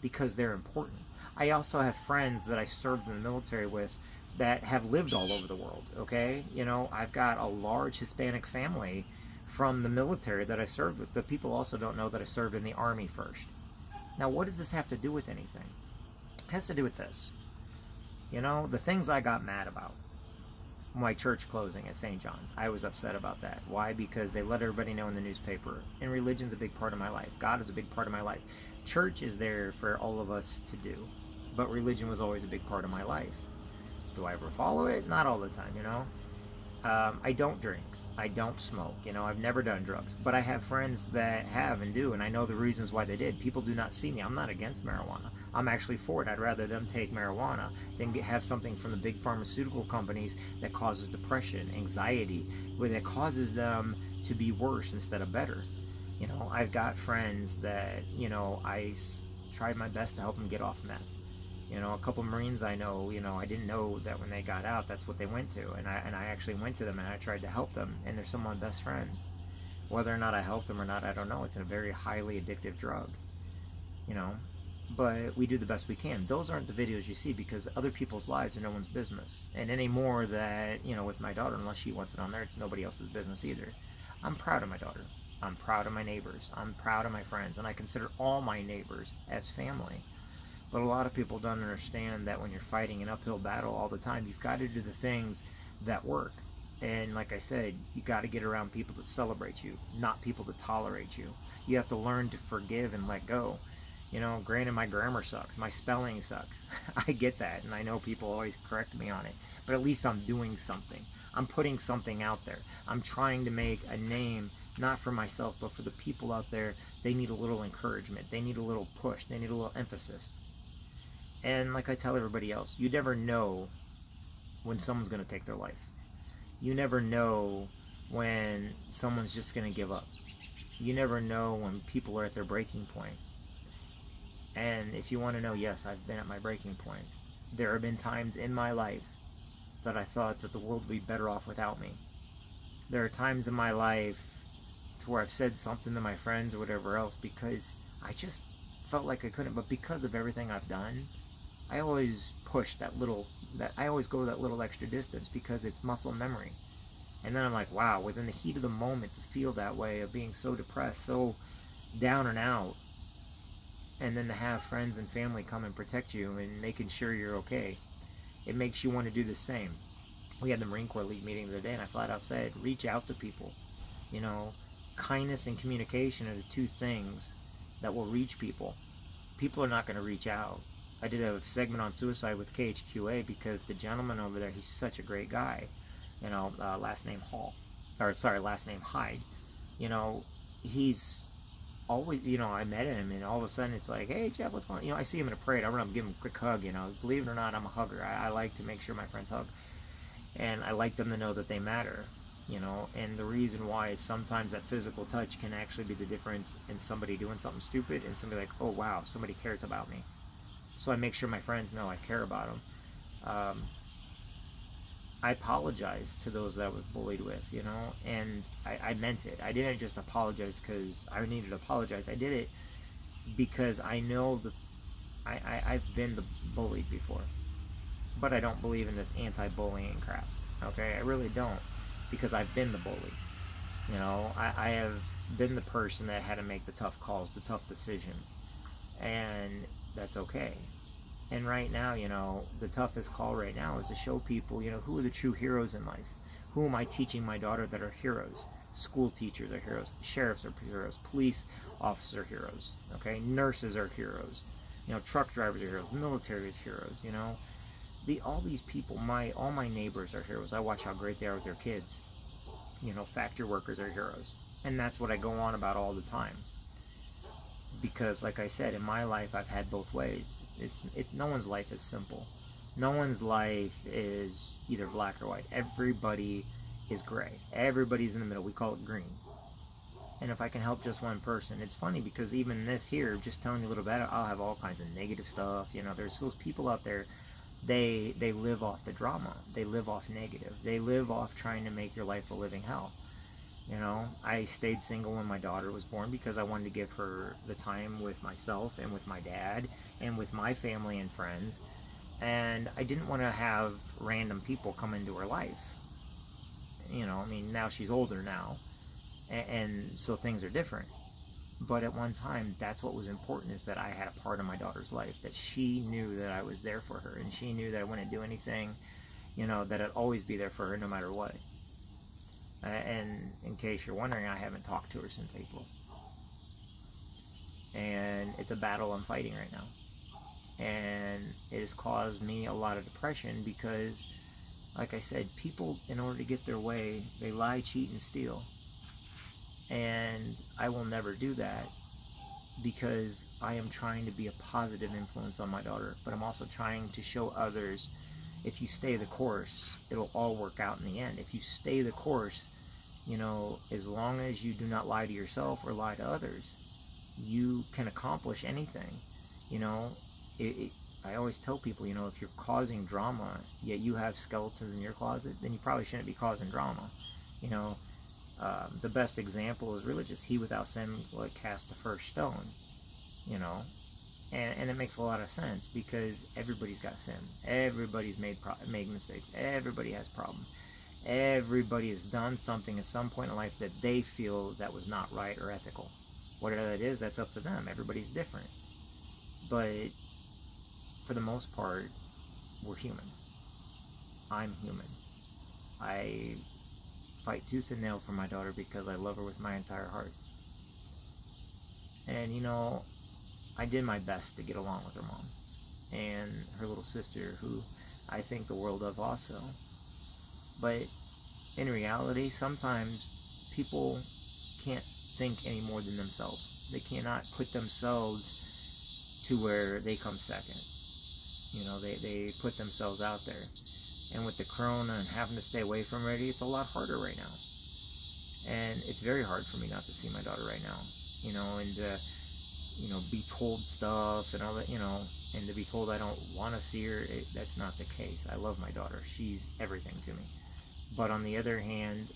because they're important. I also have friends that I served in the military with that have lived all over the world, okay? You know, I've got a large Hispanic family from the military that I served with, but people also don't know that I served in the Army first. Now, what does this have to do with anything? It has to do with this. You know, the things I got mad about. My church closing at St. John's. I was upset about that. Why? Because they let everybody know in the newspaper. And religion's a big part of my life. God is a big part of my life. Church is there for all of us to do. But religion was always a big part of my life. Do I ever follow it? Not all the time, you know. I don't drink. I don't smoke, you know, I've never done drugs, but I have friends that have and do, and I know the reasons why they did. People do not see me. I'm not against marijuana. I'm actually for it. I'd rather them take marijuana than have something from the big pharmaceutical companies that causes depression, anxiety, that causes them to be worse instead of better. You know, I've got friends that, you know, I tried my best to help them get off meth. You know, a couple Marines I know, you know, I didn't know that when they got out, that's what they went to. And I actually went to them and I tried to help them. And they're some of my best friends. Whether or not I helped them or not, I don't know. It's a very highly addictive drug. You know, but we do the best we can. Those aren't the videos you see because other people's lives are no one's business. And anymore that, you know, with my daughter, unless she wants it on there, it's nobody else's business either. I'm proud of my daughter. I'm proud of my neighbors. I'm proud of my friends. And I consider all my neighbors as family. But a lot of people don't understand that when you're fighting an uphill battle all the time, you've got to do the things that work. And like I said, you got to get around people that celebrate you, not people that tolerate you. You have to learn to forgive and let go. You know, granted, my grammar sucks. My spelling sucks. I get that, and I know people always correct me on it. But at least I'm doing something. I'm putting something out there. I'm trying to make a name, not for myself, but for the people out there. They need a little encouragement. They need a little push. They need a little emphasis. And like I tell everybody else, you never know when someone's going to take their life. You never know when someone's just going to give up. You never know when people are at their breaking point. And if you want to know, yes, I've been at my breaking point. There have been times in my life that I thought that the world would be better off without me. There are times in my life to where I've said something to my friends or whatever else because I just felt like I couldn't. But because of everything I've done, I always push I always go that little extra distance because it's muscle memory. And then I'm like, wow, within the heat of the moment to feel that way of being so depressed, so down and out, and then to have friends and family come and protect you and making sure you're okay, it makes you want to do the same. We had the Marine Corps Elite meeting the other day and I flat out said, reach out to people. You know, kindness and communication are the two things that will reach people. People are not going to reach out. I did a segment on suicide with KHQA because the gentleman over there, he's such a great guy. You know, last name Hyde. You know, he's always, you know, I met him and all of a sudden it's like, hey Jeff, what's going on? You know, I see him in a parade. I run up and give him a quick hug, you know. Believe it or not, I'm a hugger. I like to make sure my friends hug. And I like them to know that they matter. And the reason why is sometimes that physical touch can actually be the difference in somebody doing something stupid and somebody like, oh wow, somebody cares about me. So I make sure my friends know I care about them. I apologize to those that I was bullied with, and I meant it. I didn't just apologize because I needed to apologize. I did it because I know I've been the bullied before, but I don't believe in this anti-bullying crap. Okay, I really don't, because I've been the bully. I have been the person that had to make the tough calls, the tough decisions, and that's okay. And right now, the toughest call right now is to show people, who are the true heroes in life. Who am I teaching my daughter that are heroes? School teachers are heroes. Sheriffs are heroes. Police officers are heroes. Okay, nurses are heroes. Truck drivers are heroes. Military is heroes. All these people, all my neighbors are heroes. I watch how great they are with their kids. Factory workers are heroes, and that's what I go on about all the time. Because, like I said, in my life, I've had both ways. No one's life is simple. No one's life is either black or white. Everybody is gray. Everybody's in the middle. We call it green. And if I can help just one person, it's funny because even this here, just telling you a little bit, I'll have all kinds of negative stuff. There's those people out there. They live off the drama. They live off negative. They live off trying to make your life a living hell. I stayed single when my daughter was born because I wanted to give her the time with myself and with my dad and with my family and friends. And I didn't want to have random people come into her life. Now she's older now. And so things are different. But at one time, that's what was important, is that I had a part of my daughter's life, that she knew that I was there for her. And she knew that I wouldn't do anything, that I'd always be there for her no matter what. And in case you're wondering, I haven't talked to her since April. And it's a battle I'm fighting right now. And it has caused me a lot of depression because, like I said, people, in order to get their way, they lie, cheat, and steal. And I will never do that because I am trying to be a positive influence on my daughter. But I'm also trying to show others, if you stay the course, it'll all work out in the end. If you stay the course, as long as you do not lie to yourself or lie to others, you can accomplish anything. I always tell people, if you're causing drama, yet you have skeletons in your closet, then you probably shouldn't be causing drama. The best example is really just he without sin will cast the first stone. And it makes a lot of sense because everybody's got sin. Everybody's made mistakes. Everybody has problems. Everybody has done something at some point in life that they feel that was not right or ethical. Whatever that is, that's up to them. Everybody's different. But for the most part, we're human. I'm human. I fight tooth and nail for my daughter because I love her with my entire heart. And I did my best to get along with her mom and her little sister, who I think the world of also. But in reality, sometimes people can't think any more than themselves. They cannot put themselves to where they come second. They put themselves out there. And with the corona and having to stay away from already, it's a lot harder right now. And it's very hard for me not to see my daughter right now. And be told stuff and all that, and to be told I don't want to see her, that's not the case. I love my daughter. She's everything to me. But on the other hand,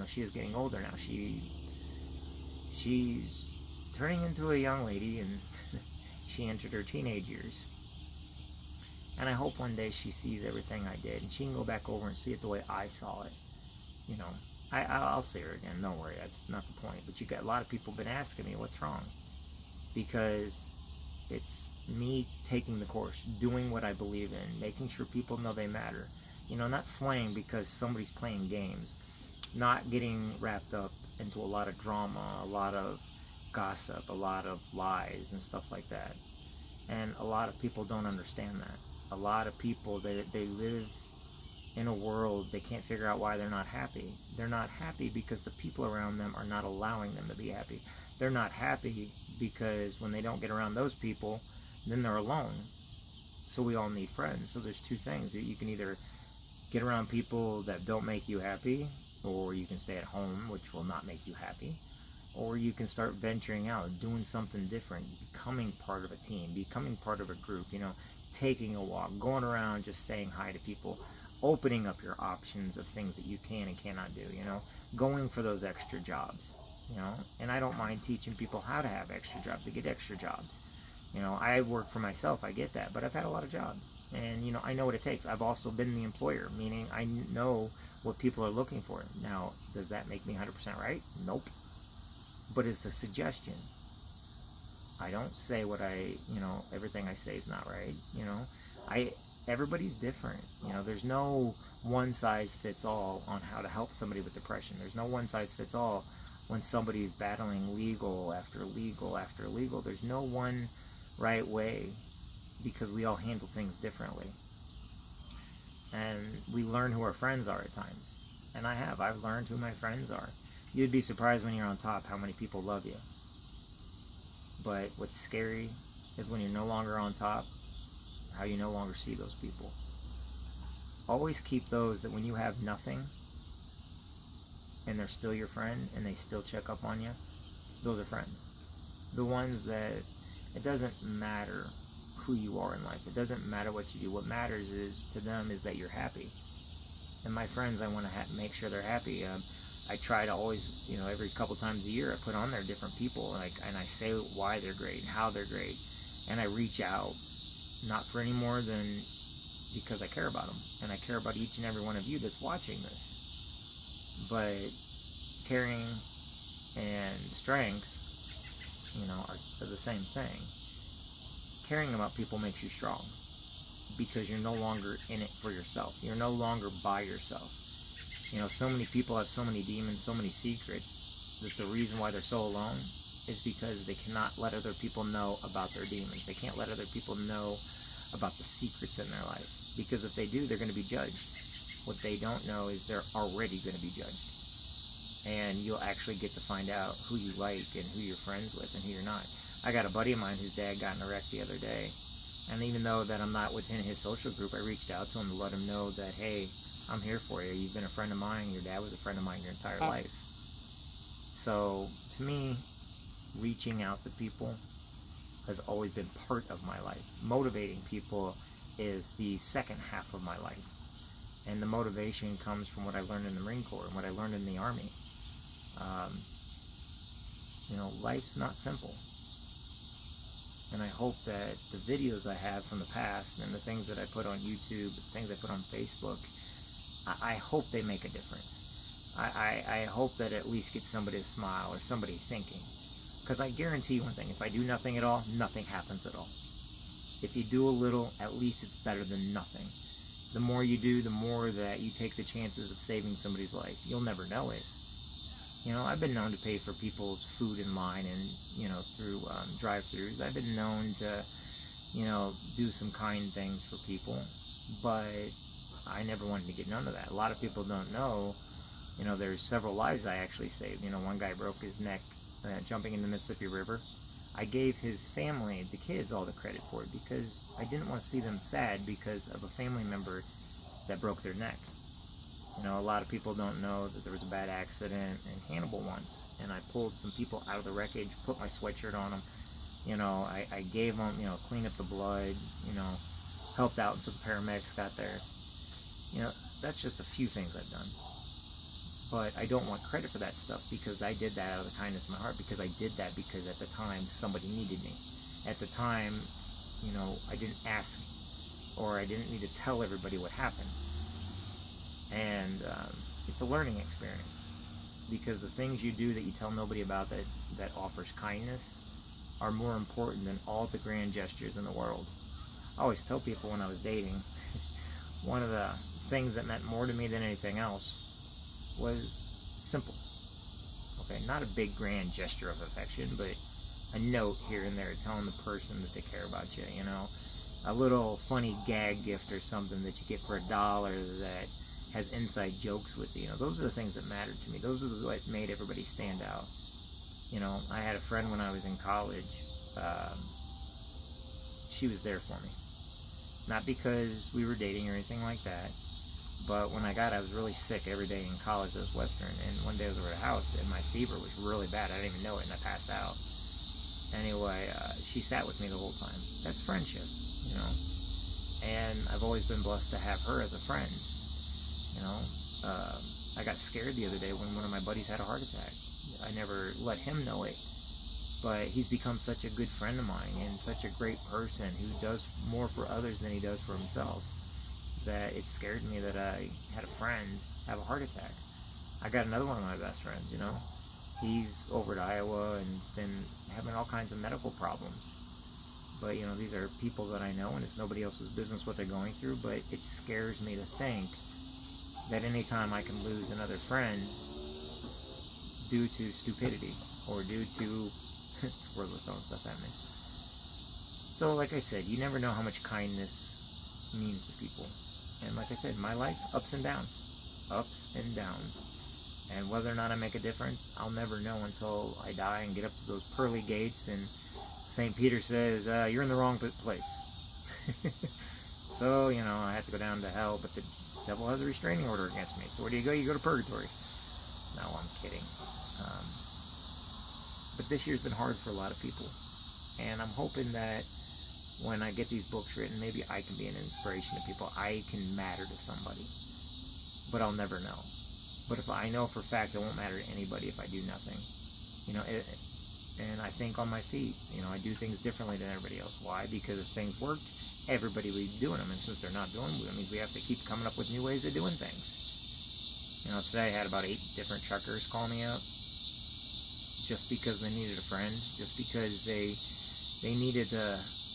she is getting older now. She's turning into a young lady, and she entered her teenage years. And I hope one day she sees everything I did, and she can go back over and see it the way I saw it. I'll see her again. Don't worry, that's not the point. But a lot of people have been asking me what's wrong, because it's me taking the course, doing what I believe in, making sure people know they matter. Not swaying because somebody's playing games, not getting wrapped up into a lot of drama, a lot of gossip, a lot of lies and stuff like that. And a lot of people don't understand that. A lot of people, they live in a world, they can't figure out why they're not happy. They're not happy because the people around them are not allowing them to be happy. They're not happy because when they don't get around those people, then they're alone. So we all need friends. So there's two things. You can either get around people that don't make you happy, or you can stay at home, which will not make you happy, or you can start venturing out, doing something different, becoming part of a team, becoming part of a group, taking a walk, going around just saying hi to people, opening up your options of things that you can and cannot do, going for those extra jobs, and I don't mind teaching people how to have extra jobs, to get extra jobs. I work for myself, I get that, but I've had a lot of jobs, and I know what it takes. I've also been the employer, meaning I know what people are looking for. Now, does that make me 100% right? Nope. But it's a suggestion. I don't say what everything I say is not right. Everybody's different. There's no one size fits all on how to help somebody with depression. There's no one size fits all when somebody is battling legal after legal after legal. There's no one right way, because we all handle things differently. And we learn who our friends are at times. And I've learned who my friends are. You'd be surprised when you're on top how many people love you. But what's scary is when you're no longer on top, how you no longer see those people. Always keep those that when you have nothing and they're still your friend and they still check up on you, those are friends. The ones that it doesn't matter who you are in life. It doesn't matter what you do. What matters is to them is that you're happy. And my friends, I want to make sure they're happy. I try to always, every couple times a year, I put on there different people, and I say why they're great, how they're great, and I reach out, not for any more than because I care about them, and I care about each and every one of you that's watching this. But caring and strength, are the same thing. Caring about people makes you strong, because you're no longer in it for yourself. You're no longer by yourself. So many people have so many demons, so many secrets, that the reason why they're so alone is because they cannot let other people know about their demons. They can't let other people know about the secrets in their life, because if they do, they're going to be judged. What they don't know is they're already going to be judged. And you'll actually get to find out who you like and who you're friends with and who you're not. I got a buddy of mine whose dad got in a wreck the other day. And even though that I'm not within his social group, I reached out to him to let him know that, hey, I'm here for you. You've been a friend of mine. Your dad was a friend of mine your entire life. So, to me, reaching out to people has always been part of my life. Motivating people is the second half of my life. And the motivation comes from what I learned in the Marine Corps and what I learned in the Army. Life's not simple. And I hope that the videos I have from the past and the things that I put on YouTube, the things I put on Facebook, I hope they make a difference. I hope that at least get somebody to smile or somebody thinking. Because I guarantee you one thing, if I do nothing at all, nothing happens at all. If you do a little, at least it's better than nothing. The more you do, the more that you take the chances of saving somebody's life. You'll never know it. I've been known to pay for people's food in line and, through drive-thrus. I've been known to, do some kind things for people, but I never wanted to get none of that. A lot of people don't know, there's several lives I actually saved. One guy broke his neck jumping in the Mississippi River. I gave his family, the kids, all the credit for it because I didn't want to see them sad because of a family member that broke their neck. A lot of people don't know that there was a bad accident in Hannibal once, and I pulled some people out of the wreckage, put my sweatshirt on them, I gave them, cleaned up the blood, helped out until the paramedics got there. That's just a few things I've done. But I don't want credit for that stuff because I did that out of the kindness of my heart, because I did that because at the time somebody needed me. At the time, I didn't ask, or I didn't need to tell everybody what happened. And it's a learning experience, because the things you do that you tell nobody about that offers kindness are more important than all the grand gestures in the world. I always tell people when I was dating, one of the things that meant more to me than anything else was simple. Okay, not a big grand gesture of affection, but a note here and there telling the person that they care about you, a little funny gag gift or something that you get for $1 that has inside jokes with you. Those are the things that mattered to me. Those are what made everybody stand out. I had a friend when I was in college. She was there for me. Not because we were dating or anything like that, But when I was really sick every day in college. I was Western, and one day I was over at the house, and my fever was really bad. I didn't even know it, and I passed out. Anyway, she sat with me the whole time. That's friendship, you know. And I've always been blessed to have her as a friend, you know. I got scared the other day when one of my buddies had a heart attack. I never let him know it, but he's become such a good friend of mine and such a great person who does more for others than he does for himself, that it scared me that I had a friend have a heart attack. I got another one of my best friends, you know. He's over to Iowa and been having all kinds of medical problems. But, you know, these are people that I know, and it's nobody else's business what they're going through, but it scares me to think that anytime I can lose another friend due to stupidity or due to wordless throwing stuff at me. So, like I said, you never know how much kindness means to people. And like I said, my life, ups and downs. Ups and downs. And whether or not I make a difference, I'll never know until I die and get up to those pearly gates and St. Peter says, you're in the wrong place. So, you know, I have to go down to hell, but the devil has a restraining order against me. So where do you go? You go to purgatory. No, I'm kidding. But this year's been hard for a lot of people. And I'm hoping that when I get these books written, maybe I can be an inspiration to people. I can matter to somebody. But I'll never know. But if I know for a fact it won't matter to anybody if I do nothing. You know, and I think on my feet. You know, I do things differently than everybody else. Why? Because if things worked, everybody would be doing them. And since they're not doing them, it means we have to keep coming up with new ways of doing things. You know, today I had about 8 different truckers call me out. Just because they needed a friend. Just because they needed to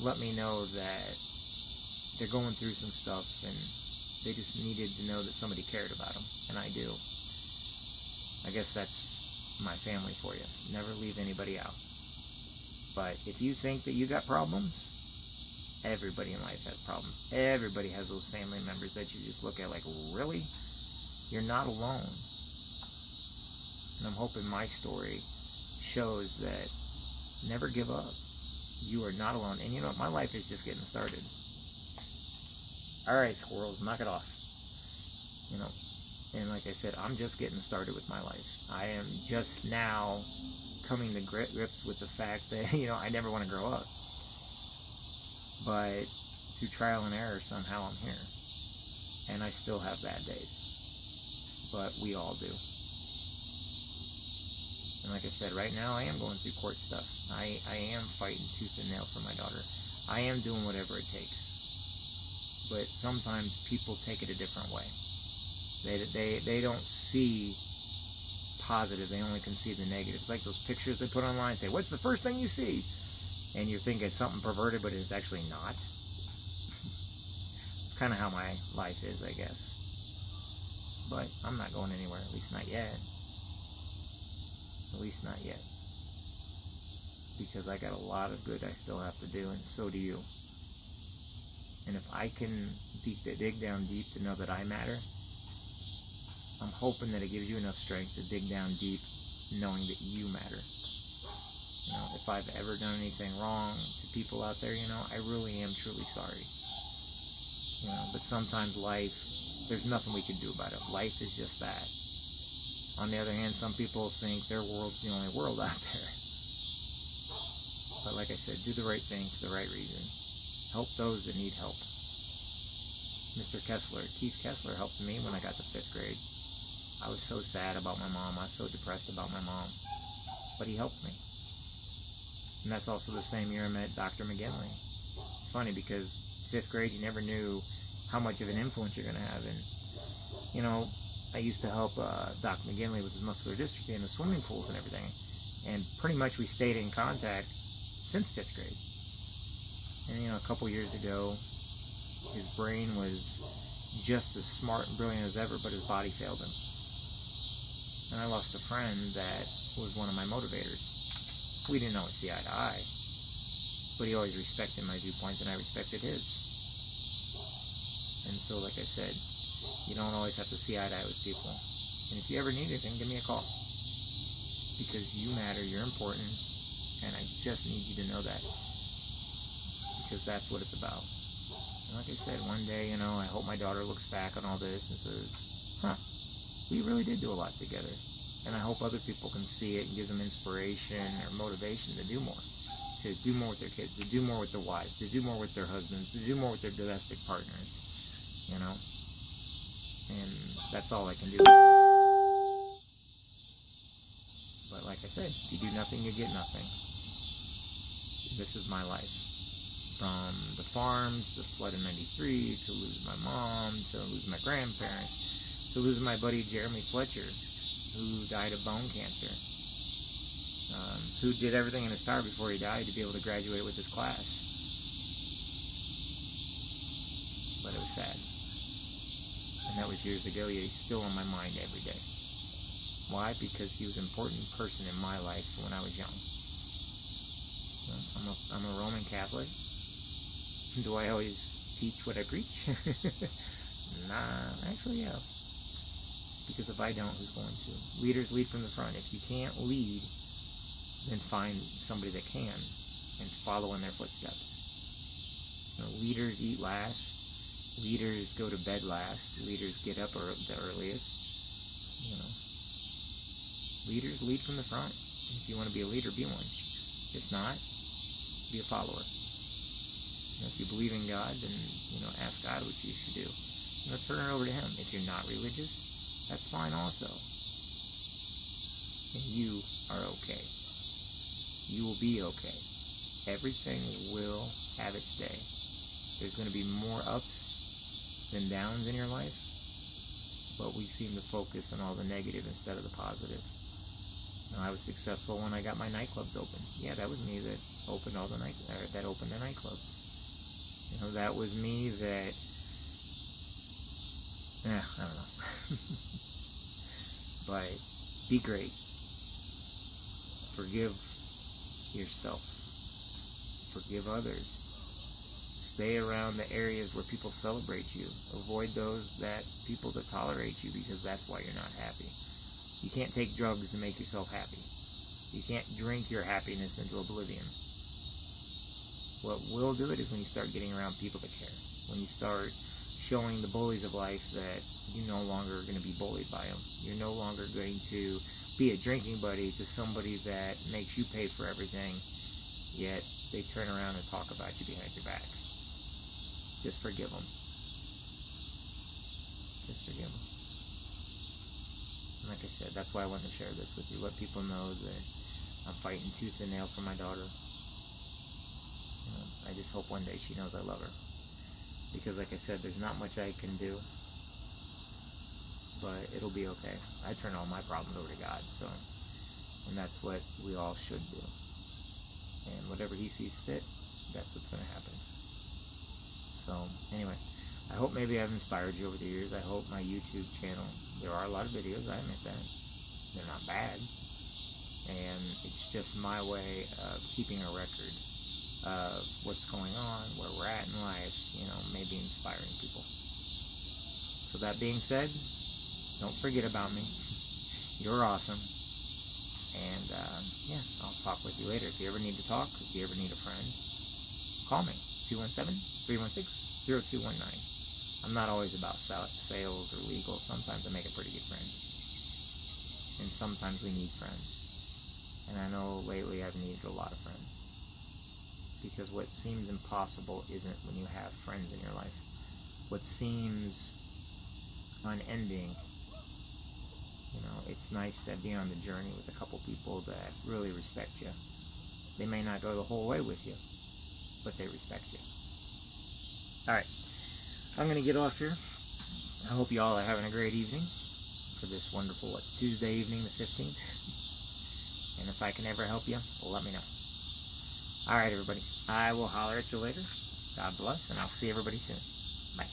let me know that they're going through some stuff and they just needed to know that somebody cared about them. And I do. I guess that's my family for you. Never leave anybody out. But if you think that you got problems, everybody in life has problems. Everybody has those family members that you just look at like, really? You're not alone. And I'm hoping my story shows that never give up. You are not alone. And you know what? My life is just getting started. Alright, squirrels, knock it off. You know, and like I said, I'm just getting started with my life. I am just now coming to grips with the fact that, you know, I never want to grow up. But through trial and error, somehow I'm here. And I still have bad days. But we all do. And like I said, right now I am going through court stuff. I am fighting tooth and nail for my daughter. I am doing whatever it takes. But sometimes people take it a different way. They don't see positive. They only can see the negative. It's like those pictures they put online. Say, what's the first thing you see? And you think it's something perverted, but it's actually not. It's kind of how my life is, I guess. But I'm not going anywhere. At least not yet. At least not yet. Because I got a lot of good I still have to do, and so do you. And if I can dig down deep to know that I matter, I'm hoping that it gives you enough strength to dig down deep knowing that you matter. You know, if I've ever done anything wrong to people out there, you know, I really am truly sorry. You know, but sometimes life, there's nothing we can do about it. Life is just that. On the other hand, some people think their world's the only world out there. But like I said, do the right thing for the right reason. Help those that need help. Mr. Kessler, Keith Kessler helped me when I got to 5th grade. I was so sad about my mom. I was so depressed about my mom. But he helped me. And that's also the same year I met Dr. McGinley. It's funny because 5th grade, you never knew how much of an influence you're going to have. And, you know, I used to help Dr. McGinley with his muscular dystrophy in the swimming pools and everything. And pretty much we stayed in contact since 5th grade. And, you know, a couple years ago, his brain was just as smart and brilliant as ever, but his body failed him. And I lost a friend that was one of my motivators. We didn't always see eye to eye, but he always respected my viewpoints and I respected his. And so, like I said, you don't always have to see eye to eye with people. And if you ever need anything, give me a call. Because you matter, you're important, and I just need you to know that. Because that's what it's about. And like I said, one day, I hope my daughter looks back on all this and says, huh, we really did do a lot together. And I hope other people can see it and give them inspiration or motivation to do more. To do more with their kids, to do more with their wives, to do more with their husbands, to do more with their domestic partners, And that's all I can do. But like I said, if you do nothing, you get nothing. This is my life. From the farms, the flood in '93, to losing my mom, to losing my grandparents, to losing my buddy Jeremy Fletcher, who died of bone cancer, who did everything in his power before he died to be able to graduate with his class. But it was sad. And that was years ago, yet he's still on my mind every day. Why? Because he was an important person in my life when I was young. I'm a Roman Catholic. Do I always teach what I preach? Nah, actually, yeah. Because if I don't, who's going to? Leaders lead from the front. If you can't lead, then find somebody that can and follow in their footsteps. Leaders eat last. Leaders go to bed last. Leaders get up the earliest. Leaders lead from the front. If you want to be a leader, be one. If not, be a follower. If you believe in God, then ask God what you should do. Turn it over to Him. If you're not religious, that's fine also. And you are okay. You will be okay. Everything will have its day. There's going to be more ups than downs in your life, but we seem to focus on all the negative instead of the positive. I was successful when I got my nightclubs open. Yeah, that was me that opened the nightclubs. That was me that, I don't know. But be great. Forgive yourself. Forgive others. Stay around the areas where people celebrate you. Avoid those people that tolerate you, because that's why you're not happy. You can't take drugs to make yourself happy. You can't drink your happiness into oblivion. What will do it is when you start getting around people that care. When you start showing the bullies of life that you're no longer going to be bullied by them. You're no longer going to be a drinking buddy to somebody that makes you pay for everything, yet they turn around and talk about you behind your back. Just forgive them. Just forgive them. And like I said, that's why I wanted to share this with you. Let people know that I'm fighting tooth and nail for my daughter. I just hope one day she knows I love her. Because like I said, there's not much I can do. But it'll be okay. I turn all my problems over to God. And that's what we all should do. And whatever He sees fit, that's what's going to happen. So anyway, I hope maybe I've inspired you over the years. I hope my YouTube channel, there are a lot of videos, I admit that. They're not bad. And it's just my way of keeping a record of what's going on, where we're at in life, maybe inspiring people. So that being said, don't forget about me. You're awesome. And I'll talk with you later. If you ever need to talk, if you ever need a friend, call me. 217-316-0219. I'm not always about sales or legal. Sometimes I make a pretty good friend. And sometimes we need friends. And I know lately I've needed a lot of friends. Because what seems impossible isn't when you have friends in your life. What seems unending, it's nice to be on the journey with a couple people that really respect you. They may not go the whole way with you, but they respect you. Alright, I'm going to get off here. I hope you all are having a great evening for this wonderful, Tuesday evening, the 15th. And if I can ever help you, let me know. Alright, everybody. I will holler at you later. God bless, and I'll see everybody soon. Bye.